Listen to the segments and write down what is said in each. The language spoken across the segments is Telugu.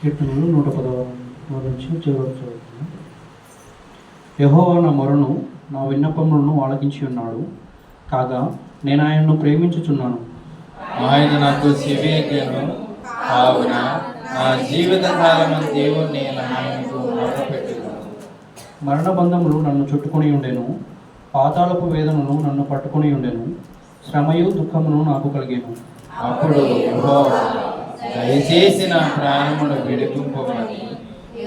కీర్తనలు 110 నుంచి చివరకు చదువుతున్నాను. యెహోవా నా మొరను నా విన్నపములను ఆలకించి ఉన్నాడు. కాగా నేను ఆయనను ప్రేమించుచున్నాను. ఆయన నాకు చెవియెగ్గెను. కావున నా జీవిత కాలము దేవుని ఆయనకు మొరపెట్టుదును. మరణబంధములు నన్ను చుట్టుకొని ఉండెను. పాతాళపు వేదనలు నన్ను పట్టుకొని ఉండెను. శ్రమయు దుఃఖమును నాకు కలిగెను. అప్పుడు యెహోవా దయచేసి నా ప్రాణమును విడిపింపమని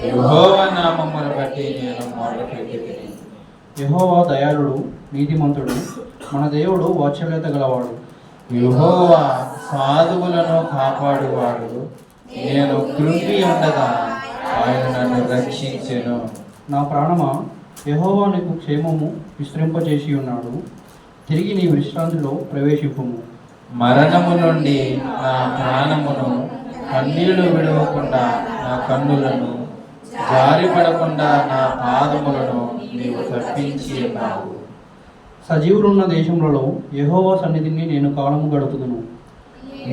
యెహోవా నామమును బట్టి నేను మొరపెట్టుదును. యెహోవా దయాళుడు, నీతిమంతుడు, మన దేవుడు వాత్సల్యత గలవాడు. యెహోవా సాధువులను కాపాడువాడు. నేను కృంగి ఉండగా ఆయన నన్ను రక్షించెను. నా ప్రాణమా, యెహోవా నీకు క్షేమము విస్తరింపజేసి ఉన్నాడు. తిరిగి నీ విశ్రాంతిలో ప్రవేశింపుము. మరణము నుండి నా ప్రాణమును, కన్నీళ్లు విడవకుండా నా కన్నులను, జారిపడకుండా నా పాదములను నీవు తప్పించి ఉన్నావు. సజీవులున్న దేశములలో యెహోవా సన్నిధిని నేను కాలము గడుపుదును.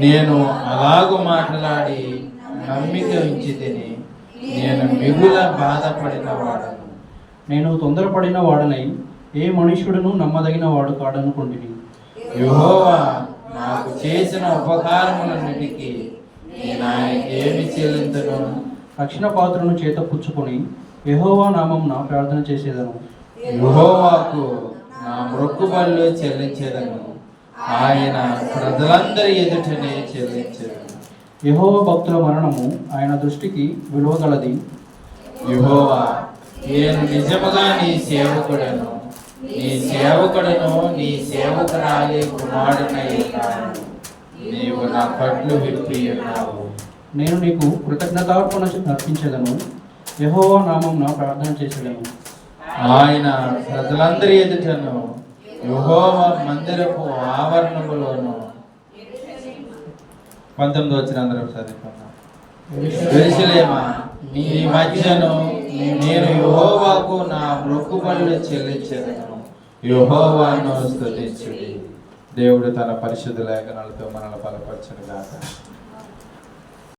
నేను అలాగు మాట్లాడి నమ్మిక ఉంచితిని. నేను మిగుల బాధపడిన వాడను. నేను తొందరపడిన వాడనై ఏ మనుష్యుడును నమ్మదగిన వాడు కాడనుకొంటిని. యెహోవా నాకు చేసిన ఉపకారములన్నిటికీ నేను ఆయనకి ఏమి చెల్లింతును? రక్షణ పాత్రను చేత పుచ్చుకొని యెహోవా నామమున ప్రార్థన చేసేదను. యెహోవాకు నా మొక్కుబడులు చెల్లించేదను. ఆయన ప్రజలందరి ఎదుటనే చెల్లించెదను. యెహోవా భక్తుల మరణము ఆయన దృష్టికి విలువగలది. యెహోవా, నేను నిజముగా నీ సేవకుడను, నీ సేవకురాలి కుమారుడనై ఉన్నాను. నీవు నా కట్లు విప్పి ఉన్నావు. నేను నీకు కృతజ్ఞతార్పణ అర్పించేదను. యెహోవా నామమున ప్రార్థన చేసేదను. ఆయన ప్రజలందరి ఎదుటను, యెహోవా మందిరపు ఆవరణములోను. 19 వచ్చిన అందరూ చదువుకున్నాం. యెరూషలేమా, నీ మధ్యను నేను యెహోవాకు నా మొక్కుబడులు చెల్లించెదను. యెహోవాను స్తుతించుడి. దేవుడు తన పరిశుద్ధ లేఖనాలతో మనల్ని బలపరచును గాక.